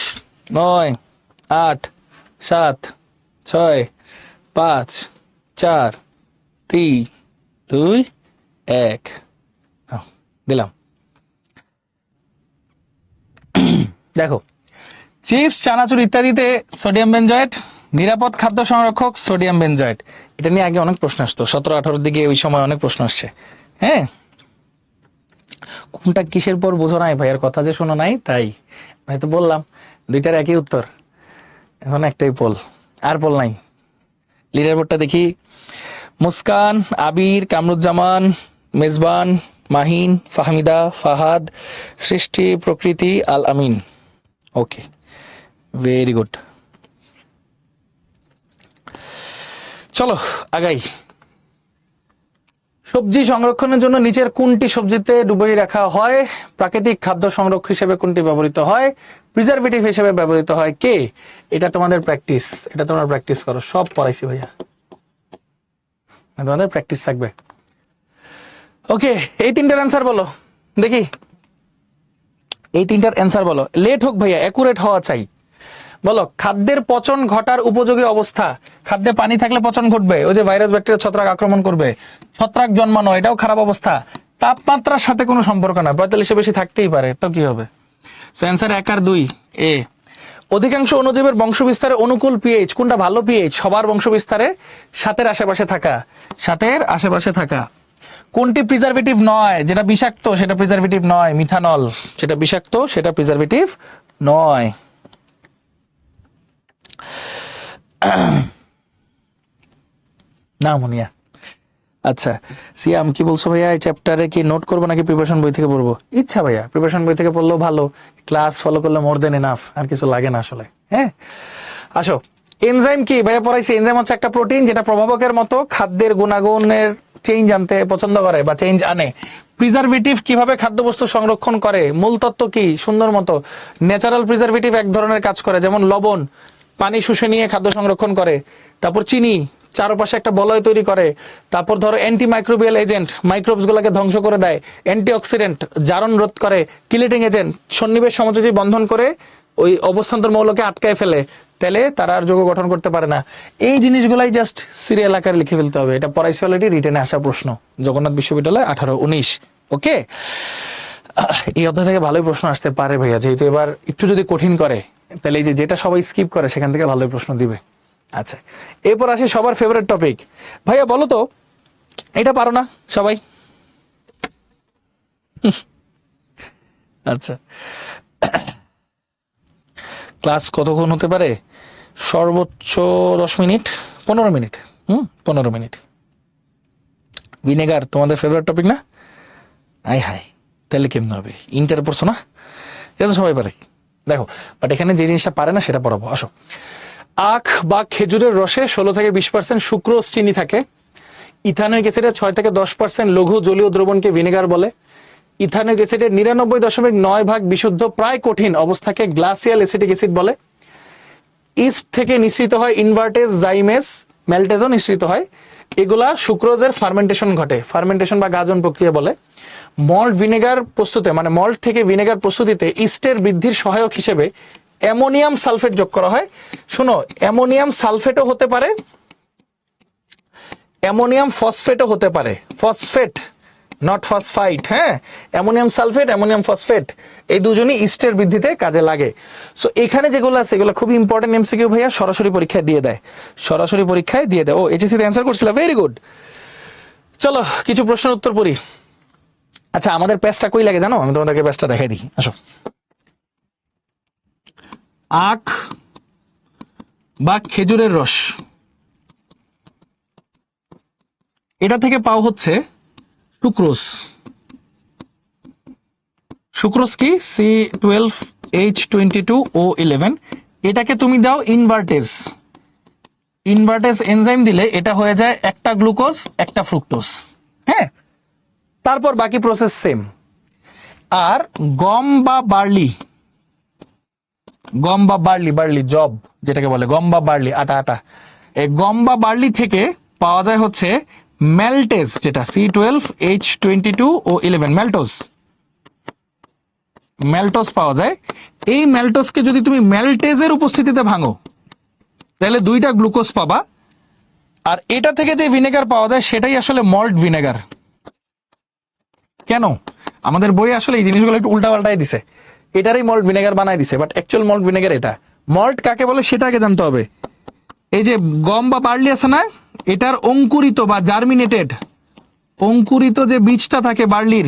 9, 8, 7, 6, 5, 4, 3, 2, 1 দিলাম। দেখো চিপস, চানাচুর ইত্যাদিতে সোডিয়াম বেনজয়েট নিরাপদ খাদ্য সংরক্ষক, সোডিয়াম বেনজয়েট। এটা নিয়ে আগে অনেক প্রশ্ন আসতো, 17-18 দিকে ওই সময় অনেক প্রশ্ন আসছে। হ্যাঁ, কোনটা কিসের পর বোঝো নাই, ভাইয়ের কথা যে শোনো নাই তাই। ভাই তো বললাম দুইটার একই উত্তর, এখন একটাই পোল, আর পোল নাই। লিডার বোর্ডটা দেখি, মুস্কান, আবির, কামরুজ্জামান, মেজবান, মাহিন, ফাহমিদা, ফাহাদ, সৃষ্টি, প্রকৃতি, আল আমিন। ওকে, ভেরি গুড। চলো আগাই। সবজি সংরক্ষণের জন্য নিচের কোনটি সবজিতে ডুবিয়ে রাখা হয়? প্রাকৃতিক খাদ্য সংরক্ষক হিসেবে কোনটি ব্যবহৃত হয়? প্রিজারভেটিভ হিসেবে ব্যবহৃত হয় কে? এটা তোমাদের প্র্যাকটিস, এটা তোমরা প্র্যাকটিস করো, সব পড়াইছি ভাইয়া, তোমাদের প্র্যাকটিস থাকবে। ওকে, এই তিনটার অ্যান্সার বলো দেখি, এই তিনটার অ্যান্সার বলো। লেট হোক ভাইয়া, অ্যাকুরেট হওয়া চাই। বলো, খাদ্যের পচন ঘটার উপযোগী অবস্থা। খাদ্যে পানি থাকলে পচন ঘটবে, ওই যে ভাইরাস, ব্যাকটেরিয়া, ছত্রাক আক্রমণ করবে, ছত্রাক জন্মানো, এটাও খারাপ অবস্থা। তাপমাত্রার সাথে কোনো সম্পর্ক না, 45 বেশি থাকতেই পারে, তো কি হবে? সো অ্যান্সার 1 আর 2 এ। অধিকাংশ অণুজীবের বংশবিস্তারে অনুকূল পিএইচ, কোনটা ভালো পিএইচ? সবার বংশবিস্তারে 7-এর আশেপাশে থাকা, 7-এর আশেপাশে থাকা। কোনটি প্রিজারভেটিভ নয়? যেটা বিষাক্ত সেটা প্রিজারভেটিভ নয়, মিথানল। সেটা বিষাক্ত, সেটা প্রিজারভেটিভ নয়। না মুনিয়া। আচ্ছা সিয়াম কি বলছো ভাইয়া, এই চ্যাপ্টারে কি নোট করবো নাকি প্রিপারেশন বই থেকে পড়বো? ইচ্ছা ভাইয়া, প্রিপারেশন বই থেকে পড়লেও ভালো, ক্লাস ফলো করলে মোর দেন এনাফ, আর কিছু লাগে না আসলে। হ্যাঁ আসো, এনজাইম কি ভাইয়া পড়াইছি? এনজাইম হচ্ছে একটা প্রোটিন যেটা প্রভাবকের মতো খাদ্যের গুণাগুণের চেঞ্জ আনতে পছন্দ করে বা চেঞ্জ আনে। প্রিজারভেটিভ কিভাবে খাদ্যবস্তু সংরক্ষণ করে, মূল তত্ত্ব কি? সুন্দর মতো। ন্যাচারাল প্রিজারভেটিভ এক ধরনের কাজ করে, যেমন লবণ পানি শুষে নিয়ে খাদ্য সংরক্ষণ করে। তারপর চিনি চারপাশে একটা বলয় তৈরি করে। তারপর ধরো অ্যান্টি মাইক্রোবিয়াল এজেন্ট, মাইক্রোবস গুলাকে ধ্বংস করে দেয়। অ্যান্টি অক্সিডেন্ট জারণ রোধ করে। কিলেটিং এজেন্ট সন্নিবেশ সমযোজী বন্ধন করে ওই অবস্থান্তর মৌলকে আটকায় ফেলে, তাহলে তারা আর যৌগ গঠন করতে পারে না। এই জিনিসগুলাই জাস্ট সিরিয়াল আকারে লিখে ফেলতে হবে। এটা পড়াইছি অলরেডি, রিটেনে আসা প্রশ্ন, জগন্নাথ বিশ্ববিদ্যালয় 18-19। ওকে, এই অধ্যায় থেকে ভালোই প্রশ্ন আসতে পারে ভাইয়া, যেহেতু এবার একটু যদি কঠিন করে তাহলে এই যে যেটা সবাই স্কিপ করে সেখান থেকে ভালোই প্রশ্ন দিবে। আচ্ছা এরপর আসি সবার ফেভারিট টপিক। ভাইয়া বলো তো, এটা পারো না সবাই? আচ্ছা, ক্লাস কতক্ষণ হতে পারে? সর্বোচ্চ 10 মিনিট, 15 মিনিট। 15 মিনিট। ভিনেগার তোমাদের ফেভারিট টপিক না? আই হাই, তাহলে কেমন হবে? ইন্টার পড়ছো না? এটা তো সবাই পারে। দেখো, বাট এখানে যে জিনিসটা পারে না সেটা পড়াবো। আসো, আখ বা খেজুরের রসে 16 থেকে 20% সুক্রোজ চিনি থাকে। ইথানোয়িক অ্যাসিডের 6 থেকে 10% লঘু জলীয় দ্রবণকে ভিনেগার বলে। ইথানোয়িক অ্যাসিডের 99.9 ভাগ বিশুদ্ধ প্রায় কঠিন অবস্থাকে গ্লাসিয়াল অ্যাসিটিক অ্যাসিড বলে। ইস্ট থেকে নিঃসৃত হয় ইনভার্টেজ, জাইমেস, ম্যালটেজও নিঃসৃত হয়। এগুলা সুক্রোজের ফার্মেন্টেশন ঘটে, ফার্মেন্টেশন বা গাজন প্রক্রিয়া বলে। মল্ট ভিনেগার প্রস্তুতে, মানে মল্ট থেকে ভিনেগার প্রস্তুতিতে ইস্টের বৃদ্ধির সহায়ক হিসেবে অ্যামোনিয়াম সালফেট যোগ করা হয়। শোনো, অ্যামোনিয়াম সালফেটও হতে পারে, অ্যামোনিয়াম ফসফেটও হতে পারে। Phosphate, not phosphite. হ্যাঁ, অ্যামোনিয়াম সালফেট, অ্যামোনিয়াম ফসফেট, এই দুজনই ইস্টের বৃদ্ধিতে কাজে লাগে। সো এখানে যেগুলো আছে এগুলো খুব ইম্পর্টেন্ট এমসিকিউ ভাইয়া, সরাসরি পরীক্ষায় দিয়ে দেয়, সরাসরি পরীক্ষায় দিয়ে দেয়। ও এইচএসসি তে অ্যান্সার করছিল, ভেরি গুড। চলো কিছু প্রশ্নের উত্তর পড়ি। আচ্ছা, আমাদের পেজটা কই লাগে জানো? আমি তোমাদেরকে পেজটা দেখাই দিই, আসো। আখ বা খেজুরের রস, এটা থেকে পাও হচ্ছে সুক্রোজ। সুক্রোজ কি? C12H22O11। এটাকে তুমি দাও ইনভার্টেজ, ইনভার্টেজ এনজাইম দিলে এটা হয়ে যায় একটা গ্লুকোজ একটা ফ্রুক্টোজ। হ্যাঁ, তারপর বাকি প্রসেস সেম। আর গম বা বার্লি, গম বা বার্লি, বার্লি জব যেটাকে বলে, গম বা বার্লি, আটা আটা, এই গম বা বার্লি থেকে পাওয়া যায় হচ্ছে ম্যালটেজ, যেটা C12H22O11, ম্যালটোজ, ম্যালটোজ পাওয়া যায়। এই ম্যালটোজকে যদি তুমি ম্যালটেজের উপস্থিতিতে ভাঙো তাহলে 2টা গ্লুকোজ পাবা। আর এটা থেকে যে ভিনেগার পাওয়া যায় সেটাই আসলে মল্ট ভিনেগার। কেন? আমাদের বই আসলে এই জিনিসগুলো একটু উল্টা পাল্টাই দিছে, এটারই মল্ট ভিনেগার বানাই দিছে, বাট অ্যাকচুয়াল মল্ট ভিনেগার এটা। মল্ট কাকে বলে সেটা আগে জানতে হবে। এই যে গম বা বার্লি আছে না, এটার অঙ্কুরিত বা জার্মিনেটেড, অঙ্কুরিত যে বীজটা থাকে বার্লির,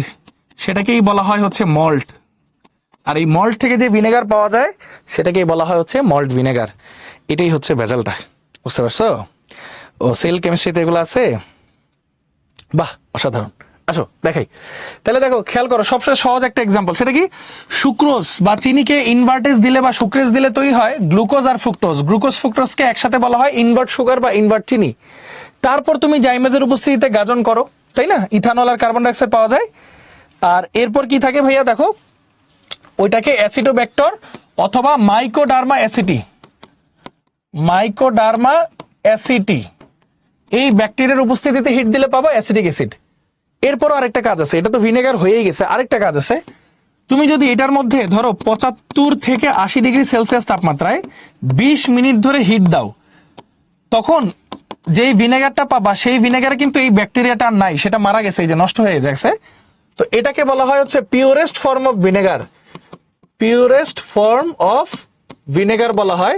সেটাকেই বলা হয় হচ্ছে মল্ট। আর এই মল্ট থেকে যে ভিনেগার পাওয়া যায় সেটাকেই বলা হয় হচ্ছে মল্ট ভিনেগার। এটাই হচ্ছে ভেজালটা, বুঝতে পারছো? ও সেল কেমিস্ট্রিতে এগুলো আছে, বাহ অসাধারণ। আসো দেখাই। তাহলে দেখো, খেয়াল করো, সবচেয়ে সহজ একটা এক্সাম্পল, সেটা কি? সুক্রোজ বা চিনিকে ইনভার্টেজ দিলে বা সুক্রেজ দিলে তৈরি হয় গ্লুকোজ আর ফ্রুক্টোজ। গ্লুকোজ ফ্রুক্টোজকে একসাথে বলা হয় ইনভার্ট সুগার বা ইনভার্ট চিনি। তারপর তুমি জাইমেজের উপস্থিতিতে গাজন করো, তাই না? ইথানল আর কার্বন ডাইঅক্সাইড পাওয়া যায়। আর এরপর কি থাকে ভাইয়া দেখো, ওইটাকে অ্যাসিডোব্যাক্টর অথবা মাইকোডার্মা অ্যাসিটি, মাইকোডার্মা অ্যাসিটি, এই ব্যাকটেরিয়ার উপস্থিতিতে হিট দিলে পাবো অ্যাসিটিক অ্যাসিড। এরপরও আরেকটা কাজ আছে, এটা তো ভিনেগার হয়েই গেছে, আরেকটা কাজ আছে। তুমি যদি এটার মধ্যে ধরো 75 থেকে 80 ডিগ্রি সেলসিয়াস তাপমাত্রায় 20 মিনিট ধরে হিট দাও, তখন যেই ভিনেগারটা পাবা সেই ভিনেগারে কিন্তু এই ব্যাকটেরিয়াটা আর নাই, সেটা মারা গেছে, এই যে নষ্ট হয়ে গেছে। তো এটাকে বলা হয় হচ্ছে purest form of vinegar, purest form of vinegar বলা হয়।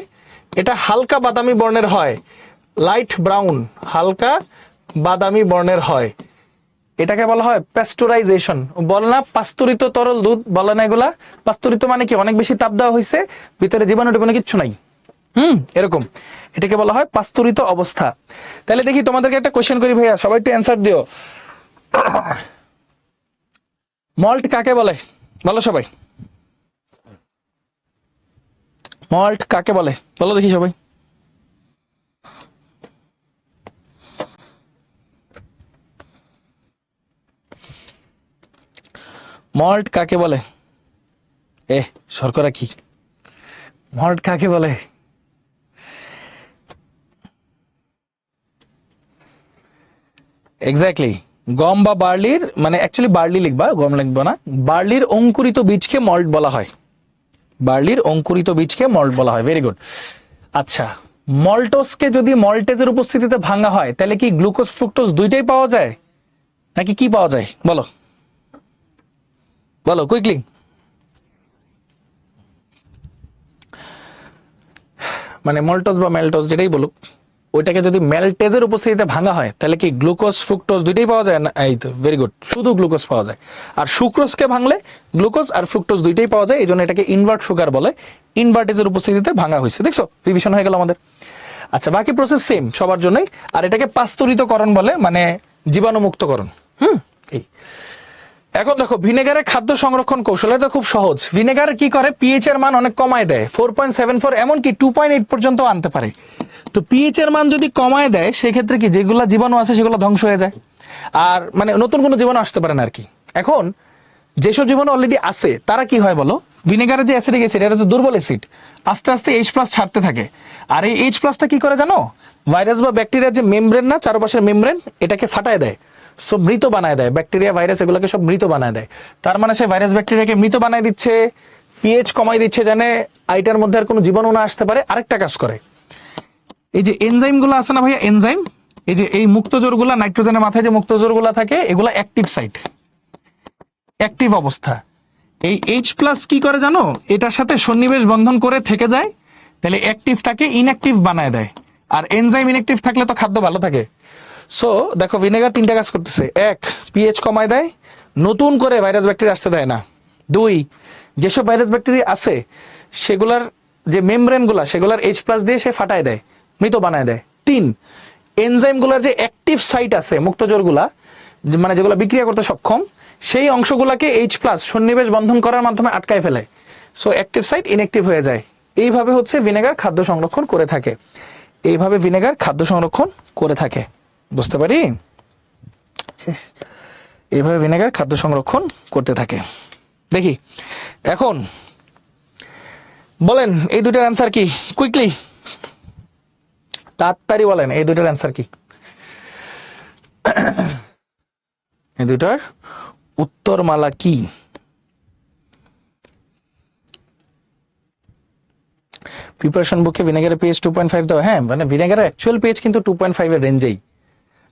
এটা হালকা বাদামি বর্ণের হয়, লাইট ব্রাউন, হালকা বাদামি বর্ণের হয়। এটাকে বলা হয় প্যাস্টুরাইজেশন। বলে না পাস্তুরিত তরল দুধ, বলে না এগুলা? পাস্তুরিত মানে কি? অনেক বেশি তাপ দেওয়া হয়েছে, ভিতরে জীবাণু টিবাণু কিচ্ছু নাই, এরকম। এটাকে বলা হয় পাস্তুরিত অবস্থা। তাহলে দেখি তোমাদেরকে একটা কোশ্চেন করি ভাইয়া, সবাই একটু অ্যান্সার দিও। মল্ট কাকে বলে? বলো সবাই, মল্ট কাকে বলে? বলো দেখি সবাই। মল্ট কাকে বলে? শর্করা কি? মল্ট কাকে বলে? এক্স্যাক্টলি, গম বা বার্লির, মানে অ্যাকচুয়ালি বার্লি লিখবা, গম লিখবা না। বার্লির অঙ্কুরিত বীজকে মল্ট বলা হয়, বার্লির অঙ্কুরিত বীজকে মল্ট বলা হয়। Very good. আচ্ছা, মল্টোসকে যদি মল্টেজের উপস্থিতিতে ভাঙা হয় তাহলে কি গ্লুকোজ ফ্রুক্টোজ দুইটাই পাওয়া যায়, নাকি কি পাওয়া যায়? বলো বলো কুইকলি। মানে মল্টোস বা মেল্টোস যেটাই বলুক, ওইটাকে যদি ম্যালটেজের উপস্থিতিতে ভাঙা হয় তাহলে কি গ্লুকোজ ফ্রুক্টোজ দুইটাই পাওয়া যায় না? এই তো ভেরি গুড, শুধু গ্লুকোজ পাওয়া যায়। আর সুক্রোজকে ভাঙলে গ্লুকোজ আর ফ্রুক্টোজ দুইটাই পাওয়া যায়, এই জন্য এটাকে ইনভার্ট সুগার বলে। ইনভার্টেজের উপস্থিতিতে ভাঙা হয়েছে, দেখছো রিভিশন হয়ে গেল আমাদের। আচ্ছা, বাকি প্রসেস সেম সবার জন্যই। আর এটাকে পাস্তুরিতকরণ বলে, মানে জীবাণুমুক্তকরণ। এই এখন দেখো ভিনেগারের খাদ্য সংরক্ষণ কৌশল, এটা খুব সহজ। ভিনেগার কি করে, পিএইচ এর মান অনেক কমায় দেয়, 4.74 এমনকি 2.8 পর্যন্ত আনতে পারে। তো পিএইচ এর মান যদি কমায় দেয় সেক্ষেত্রে কি যেগুলো জীবাণু আছে সেগুলো ধ্বংস হয়ে যায়, আর মানে নতুন কোনো জীবাণু আসতে পারে না আর কি। এখন যেসব জীবাণু অলরেডি আছে তারা কি হয় বলো, ভিনেগারের যে অ্যাসিডিক অ্যাসিড এটা তো দুর্বল অ্যাসিড, আস্তে আস্তে H+ ছাড়তে থাকে। আর এই H+টা কি করে জানো, ভাইরাস বা ব্যাকটেরিয়ার যে মেমব্রেন না, চারপাশের মেমব্রেন, এটাকে ফাটায় দেয়, সব মৃত বানায় দেয়। ব্যাকটেরিয়া ভাইরাস এগুলোকে সব মৃত বানায় দেয়। তার মানে সে ভাইরাস ব্যাকটেরিয়াকে মৃত বানায় দিচ্ছে, পিএইচ কমাই দিচ্ছে, জানে আইটার মধ্যে আর কোনো জীবাণু না আসতে পারে। আরেকটা কাজ করে, এই যে এনজাইম গুলো আছে না ভাইয়া, এনজাইম, এই যে এই মুক্তজোর গুলা, নাইট্রোজেনের মাথায় যে মুক্তজোর গুলা থাকে এগুলা অ্যাক্টিভ সাইট, অ্যাক্টিভ অবস্থা। এই H+ কি করে জানো, এটার সাথে সন্নিবেশ বন্ধন করে থেকে যায়, তাহলে অ্যাক্টিভটাকে ইনঅ্যাক্টিভ বানায় দেয়। আর এনজাইম ইনঅ্যাক্টিভ থাকলে তো খাদ্য ভালো থাকে। সো দেখো ভিনেগার তিনটা কাজ করতেছে: এক, পিএইচ কমায় দেয়, নতুন করে ভাইরাস ব্যাকটেরিয়া আসতে দেয় না। দুই, যেসব ভাইরাস ব্যাকটেরিয়া আছে সেগুলার যে মেমব্রেন গুলা সেগুলার H+ দিয়ে সে ফাটায় দেয়, মৃত বানায় দেয়। তিন, এনজাইম গুলার যে অ্যাক্টিভ সাইট আছে মুক্তজোর গুলা, মানে যেগুলো বিক্রিয়া করতে সক্ষম, সেই অংশগুলাকে H+ সন্নিবেশ বন্ধন করার মাধ্যমে আটকায় ফেলে। সো অ্যাক্টিভ সাইট ইনঅ্যাক্টিভ হয়ে যায়। এইভাবে হচ্ছে ভিনেগার খাদ্য সংরক্ষণ করে থাকে, এইভাবে ভিনেগার খাদ্য সংরক্ষণ করে থাকে। বুঝতে পারি? শেষ। এইভাবে ভিনেগার খাদ্য সংরক্ষণ করতে থাকে। দেখি এখন বলেন এই দুইটার অ্যান্সার কি, কুইকলি তাড়াতাড়ি বলেন এই দুইটার অ্যান্সার কি, এই দুইটার উত্তরমালা কি? প্রিপারেশন বুকে ভিনেগারের পিএইচ 2.5 দাও। হ্যাঁ, মানে ভিনেগারের অ্যাকচুয়াল পিএইচ কিন্তু 2.5 এর রেঞ্জেই।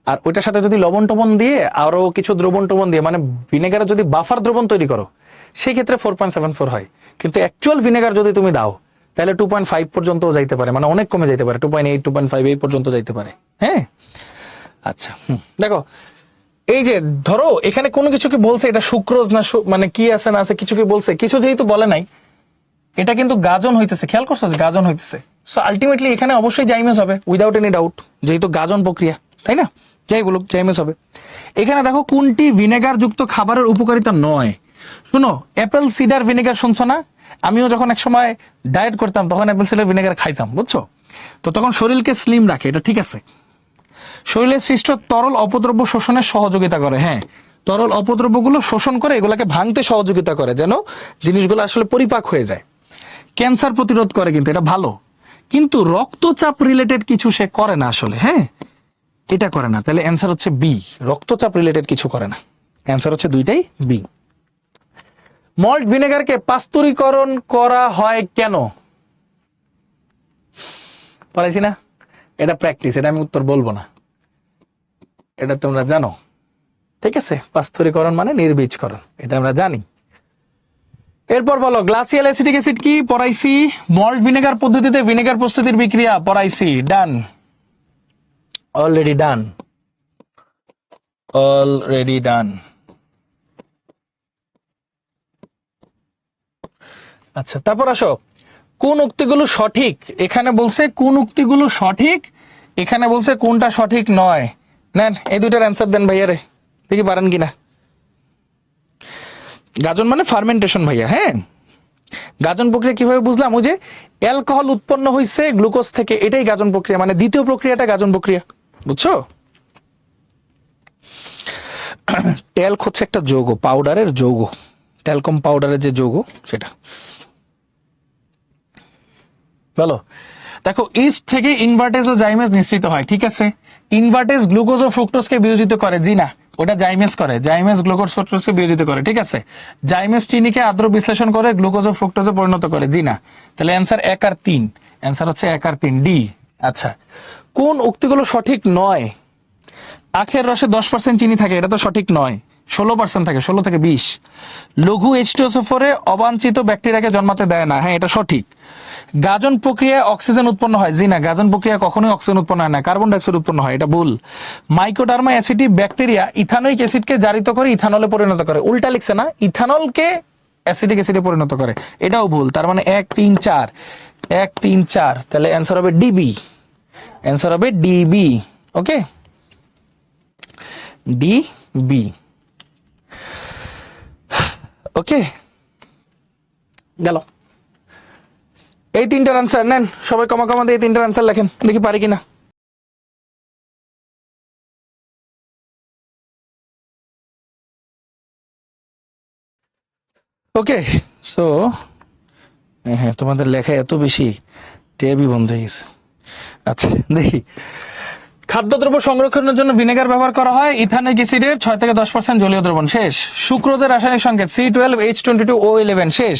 আর ওইটার সাথে যদি লবণ টবণ দিয়ে আরো কিছু দ্রবণ টবণ দিয়ে, মানে ভিনেগারের যদি বাফার দ্রবণ তৈরি করো সেই ক্ষেত্রে 4.74 হয়। কিন্তু অ্যাকচুয়াল ভিনেগার যদি তুমি দাও তাহলে 2.5 পর্যন্ত যাইতে পারে, মানে অনেক কমে যাইতে পারে, 2.8 2.5 এই পর্যন্ত যাইতে পারে। হ্যাঁ, আচ্ছা দেখো এই যে ধরো এখানে কোনো কিছু কি বলছে এটা সুক্রোজ না, মানে কি আছে না আছে কিছু কি বলছে, কিছু যেহেতু বলে নাই, এটা কিন্তু গাজন হইতেছে, খেয়াল করছো যে গাজন হইতেছে। সো আলটিমেটলি এখানে অবশ্যই জাইমেস হবে উইদাউট এনি ডাউট, যেহেতু গাজন প্রক্রিয়া, তাই না? যাই বলুক জাইমেস হবে। এখানে দেখো কোনটি ভিনেগার যুক্ত খাবারের উপকারিতা নয়। শুনো, অ্যাপেল সিডার ভিনেগার শুনছো না? আমিও যখন এক সময় ডায়েট করতাম তখন অ্যাপেল সিডার ভিনেগার খাইতাম, বুঝছো? তো তখন শরীরকে স্লিম রাখে, এটা ঠিক আছে। শরীরে সৃষ্ট তরল অপদ্রব্য শোষণে সহযোগিতা করে। হ্যাঁ, তরল অপদ্রব্যগুলো শোষণ করে এগুলাকে ভাঙতে সহযোগিতা করে, যেন জিনিসগুলো আসলে পরিপাক হয়ে যায়। ক্যান্সার প্রতিরোধ করে, কিন্তু এটা ভালো। কিন্তু রক্তচাপ রিলেটেড কিছু সে করে না আসলে। হ্যাঁ, এটা করে না। তাহলে অ্যান্সার হচ্ছে বি, রক্তচাপ রিলেটেড কিছু করে না। অ্যান্সার হচ্ছে দুইটাই বি। মল্ট ভিনেগারকে পাস্তুরীকরণ করা হয় কেন? পড়াইছি না? এটা প্র্যাকটিস, এটা আমি উত্তর বলবো না, এটা তোমরা জানো। ঠিক আছে, পাস্তুরীকরণ মানে নির্বীজকরণ, এটা আমরা জানি। এরপর বলো গ্লাসিয়াল অ্যাসিটিক অ্যাসিড কি? পড়াইছি। মল্ট ভিনেগার পদ্ধতিতে ভিনেগার প্রস্তুতির বিক্রিয়া পড়াইছি। ডান, অলরেডি ডান, অলরেডি ডান। আচ্ছা, তারপর আসো কোন উক্তিগুলো সঠিক। এখানে বলছে কোন উক্তিগুলো সঠিক, এখানে বলছে কোনটা সঠিক নয়। নেন এই দুইটার অ্যান্সার দেন ভাইয়া রে, দেখি পারেন কিনা। গাজন মানে ফার্মেন্টেশন ভাইয়া। হ্যাঁ, গাজন প্রক্রিয়া কিভাবে বুঝলাম? ওই যে অ্যালকোহল উৎপন্ন হয়েছে গ্লুকোজ থেকে, এটাই গাজন প্রক্রিয়া, মানে দ্বিতীয় প্রক্রিয়াটা গাজন প্রক্রিয়া, বুঝছো? ট্যালক হচ্ছে একটা যৌগ, পাউডারের যৌগ, ট্যালকম পাউডারের যে যৌগ সেটা। বলো দেখো, ইস্ট থেকে ইনভার্টেজ ও জাইমেস নিঃসৃত হয়, ঠিক আছে। ইনভার্টেজ গ্লুকোজ ও ফ্রুক্টোজকে বিয়োজিত করে, জি না, ওটা জাইমেস করে। জাইমেস গ্লুকোজ ফ্রুক্টোজকে বিয়োজিত করে, ঠিক আছে। জাইমেস চিনিকে আদ্র বিশ্লেষণ করে গ্লুকোজ ও ফ্রুক্টোজে পরিণত করে, জি না। তাহলে অ্যান্সার 1 আর 3, অ্যান্সার হচ্ছে 1 আর 3 ডি। আচ্ছা, কোন উক্তিগুলো সঠিক নয়? আখের রসে 10% চিনি থাকে, এটা তো সঠিক নয়। 16% থাকে, 16 থেকে 20। লঘু H2SO4 অবাঞ্ছিত ব্যাকটেরিয়াকে জন্মাতে দেয় না, হ্যাঁ এটা সঠিক। গাজন প্রক্রিয়ায় অক্সিজেন উৎপন্ন হয়, জি না, গাজন প্রক্রিয়া কখনোই অক্সিজেন উৎপন্ন হয় না, কার্বন ডাইঅক্সাইড উৎপন্ন হয়, এটা ভুল। মাইকোডার্মা অ্যাসিডি ব্যাকটেরিয়া ইথানোয়িক অ্যাসিডকে জারিত করে ইথানলে পরিণত করে, উল্টা লিখছে না, ইথানলকে অ্যাসিডিক অ্যাসিডে পরিণত করে, এটাও ভুল। তার মানে 1 3 4, 1 3 4, তাহলে অ্যান্সার হবে ডিবি, অ্যান্সার হবে ডিবি। ওকে, ডিবি। ওকে, গেল। এই তিনটার আনসার নেন সবাই, কমা কমা দিয়ে এই তিনটার আনসার লেখেন, দেখি পারি কিনা। ওকে, সো হ্যাঁ তোমাদের লেখা এত বেশি, ট্যাবই বন্ধ হয়ে গেছে। আচ্ছা দেখি, খাদ্যদ্রব্য সংরক্ষণের জন্য ভিনেগার ব্যবহার করা হয়, ইথানিক অ্যাসিডের 6 থেকে 10% জলীয় দ্রবণ। শেষ। সুক্রোজের রাসায়নিক সংকেত C12H22O11। শেষ।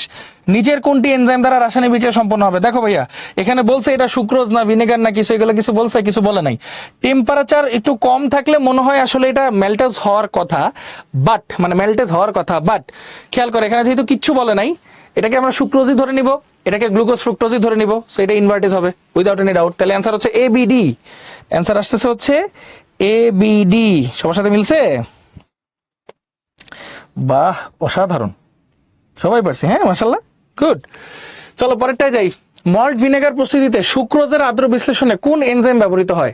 নিচের কোনটি এনজাইম দ্বারা রাসায়নিক বিক্রিয়া সম্পন্ন হবে? দেখো ভাইয়া, এখানে বলছে এটা সুক্রোজ না ভিনেগার না কিছু, এগুলো কিছু বলছে, কিছু বলে নাই। টেম্পারেচার একটু কম থাকলে মনে হয় আসলে এটা মেল্টেজ হওয়ার কথা, বাট মানে মেল্টেজ হওয়ার কথা, বাট খেয়াল করে এখানে যেহেতু কিচ্ছু বলে নাই, এটাকে আমরা সুক্রোজই ধরে নিব, এটাকে গ্লুকোজ ফ্রুক্টোজই ধরে নিব, সো এটা ইনভার্টেজ হবে উইদাউট এনি ডাউট। তাহলে অ্যান্সার হচ্ছে এবিডি, অ্যান্সার আসতেছে হচ্ছে এবিডি। সবার সাথে মিলছে? বাহ, অসাধারণ, সবাই পারছে, হ্যাঁ মাশাআল্লাহ, গুড। চলো পরেরটায় যাই। মল্ট ভিনেগার প্রস্তুতিতে সুক্রোজের আদ্র বিশ্লেষণে কোন এনজাইম ব্যবহৃত হয়?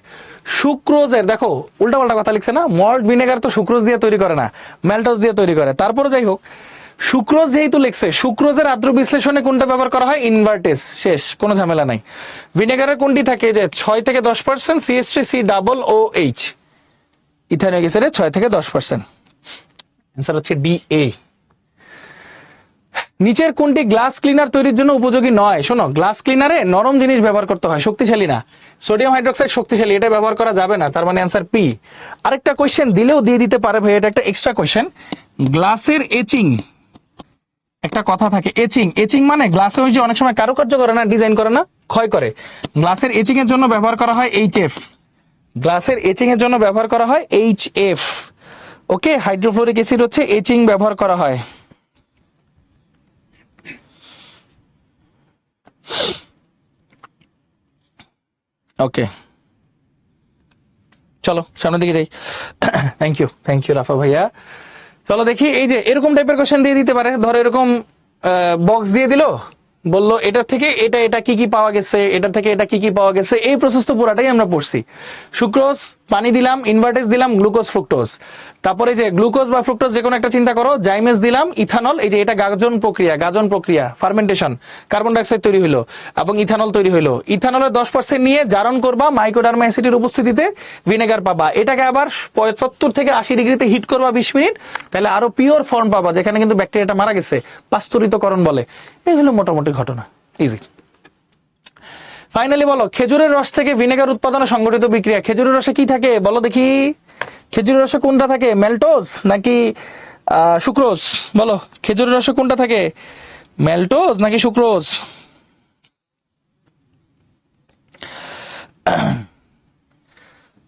সুক্রোজের, দেখো উল্টাপাল্টা কথা লিখছে না, মল্ট ভিনেগার তো সুক্রোজ দিয়ে তৈরি করে না, ম্যালটোজ দিয়ে তৈরি করে। তারপরে যাই হোক, সুক্রোজ যেহেতু লিখছে, সুক্রোজের আদ্র বিশ্লেষণে কোনটা ব্যবহার করা হয়? ইনভার্টেজ। শেষ, কোনো ঝামেলা নাই। ভিনেগারের কোনটি থাকে যে 6 থেকে 10% CH3COOH, ইথানোয়িক অ্যাসিডের 6 থেকে 10%। অ্যান্সার হচ্ছে DA। নিচের কোনটি গ্লাস ক্লিনার তৈরির জন্য উপযোগী নয়? শোনো, গ্লাস ক্লিনারে নরম জিনিস ব্যবহার করতে হয়, শক্তিশালী না। সোডিয়াম হাইড্রোক্সাইড শক্তিশালী, এটা ব্যবহার করা যাবে না, তার মানে অ্যান্সার পি। আরেকটা কোশ্চেন দিলেও দিয়ে দিতে পারে ভাই, এটা একটা এক্সট্রা কোশ্চেন। গ্লাসের এচিং, একটা কথা থাকে, এচিং, এচিং মানে গ্লাসে ওই যে অনেক সময় কারুকার্য করে না, ডিজাইন করে না, ক্ষয় করে। গ্লাসের এচিং এর জন্য ব্যবহার করা হয় HF, গ্লাসের এচিং এর জন্য ব্যবহার করা হয় HF। ওকে, হাইড্রোফ্লোরিক অ্যাসিড হচ্ছে এচিং ব্যবহার করা হয়। ওকে, চলো সামনের দিকে যাই। থ্যাংক ইউ রাফা ভাইয়া। চলো দেখি, এই যে এরকম টাইপের কোশ্চেন দিয়ে দিতে পারে, ধরো এরকম বক্স দিয়ে দিল, বললো এটার থেকে এটা এটা কি কি পাওয়া গেছে, এটার থেকে এটা কি কি পাওয়া গেছে, এই প্রসেস তো পুরাটাই আমরা পড়ছি। সুক্রোজ, পানি দিলাম, ইনভার্টেজ দিলাম, গ্লুকোজ ফ্রুক্টোজ, তারপরে যে গ্লুকোজ বা ফ্রুক্টোজ যে কোনো একটা চিন্তা করো, জাইমেজ দিলাম, ইথানল, এই যে এটা গাজন প্রক্রিয়া, ফার্মেন্টেশন, কার্বন ডাইঅক্সাইড তৈরি হলো এবং ইথানল তৈরি হলো। ইথানলের 10% নিয়ে জারণ করবা, মাইকোডার্মা অ্যাসিডের উপস্থিতিতে ভিনেগার পাবা, এটাকে আবার 75 থেকে 80 ডিগ্রিতে হিট করবা 20 মিনিট, তাহলে আরো পিওর ফর্ম পাবা, যেখানে কিন্তু ব্যাকটেরিয়াটা মারা গেছে, পাস্তুরিতকরণ বলে। এই হলো মোটামুটি ঘটনা, ইজি। ফাইনালি বলো, খেজুরের রস থেকে ভিনেগার উৎপাদনে সংঘটিত বিক্রিয়া, খেজুরের রসে কি থাকে বলো দেখি? খেজুরের রসে কোনটা থাকে, ম্যালটোজ নাকি সুক্রোজ? বলো, খেজুরের রসে কোনটা থাকে, ম্যালটোজ নাকি সুক্রোজ?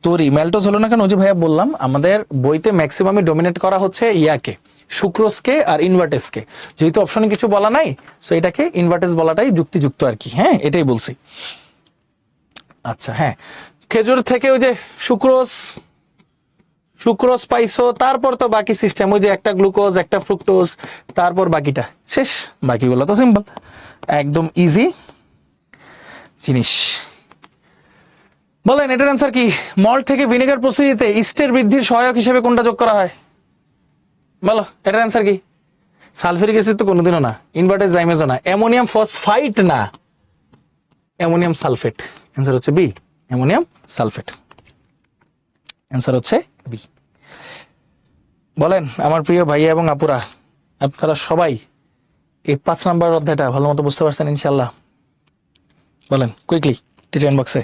তোরি ম্যালটোজ হলো না কেন? ওই যে ভাইয়া বললাম, আমাদের বইতে ম্যাক্সিমামই ডোমিনেট করা হচ্ছে ইয়াকে, সুক্রোজকে আর ইনভার্টেজকে। যেহেতু অপশনে কিছু বলা নাই, সো এটাকে ইনভার্টেজ বলাটাই যুক্তিযুক্ত আর কি, হ্যাঁ এটাই বলছি। আচ্ছা হ্যাঁ, খেজুর থেকে ওই যে সুক্রোজ পাইছো, তারপর তো বাকি সিস্টেম, ওই যে একটা গ্লুকোজ একটা ফ্রুক্টোজ, তারপর বাকিটা শেষ। বাকিগুলো তো সিম্পল, একদম ইজি জিনিস। বলেন এটার অ্যান্সার কি? মল্ট থেকে ভিনেগার প্রস্তুতিতে ইস্টের বৃদ্ধির সহায়ক হিসেবে কোনটা যোগ করা হয়? বলো এটার অ্যান্সার কি? সালফিউরিক অ্যাসিড তো কোনোদিনও না, ইনভার্টেজ জাইমেজও না, অ্যামোনিয়াম ফসফাইট না, অ্যামোনিয়াম সালফেট। অ্যান্সার হচ্ছে বি, অ্যামোনিয়াম সালফেট। অ্যান্সার হচ্ছে বি। বলেন আমার প্রিয় ভাইয়া এবং আপুরা, আপনারা সবাই এই 5 নম্বর অধ্যায়টা ভালো মতো বুঝতে পারছেন ইনশাল্লাহ? বলেন কুইকলি টিচার বক্সে।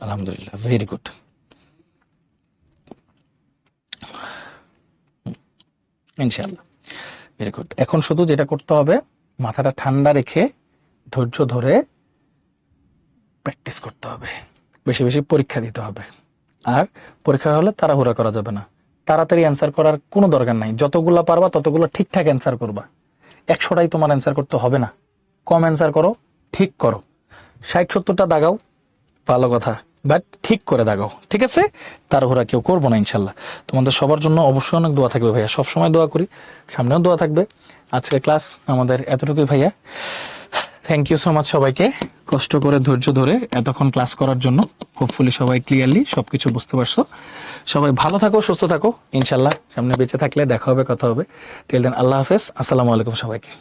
আলহামদুলিল্লাহ, ভেরি গুড। ইনশাআল্লাহ, ভেরি গুড। এখন শুধু যেটা করতে হবে, মাথাটা ঠান্ডা রেখে ধৈর্য ধরে প্র্যাকটিস করতে হবে। বেশি বেশি পরীক্ষা দিতে হবে। আর পরীক্ষা হলে তাড়াহুড়া করা যাবে না, তাড়াতাড়ি অ্যান্সার করার কোনো দরকার নাই, যতগুলা পারবা ততগুলো ঠিকঠাক অ্যান্সার করবা। 100টাই তোমার অ্যান্সার করতে হবে না, কম অ্যান্সার করো, ঠিক করো। 60-70টা দাগাও, ভালো কথা, বাট ঠিক করে দাগাও, ঠিক আছে? তাড়াহুড়া কেউ করবো না ইনশাল্লাহ। তোমাদের সবার জন্য অবশ্যই অনেক দোয়া থাকবে ভাইয়া, সবসময় দোয়া করি, সামনেও দোয়া থাকবে। আজকের ক্লাস আমাদের এতটুকুই ভাইয়া। থ্যাংক ইউ সো মাচ সবাইকে, কষ্ট করে ধৈর্য ধরে এতক্ষণ ক্লাস করার জন্য। হোপফুলি সবাই ক্লিয়ারলি সবকিছু বুঝতে পারছো। সবাই ভালো থাকো, সুস্থ থাকো, ইনশাল্লাহ সামনে বেঁচে থাকলে দেখা হবে, কথা হবে। টিল দেন আল্লাহ হাফেজ, আসসালামু আলাইকুম সবাইকে।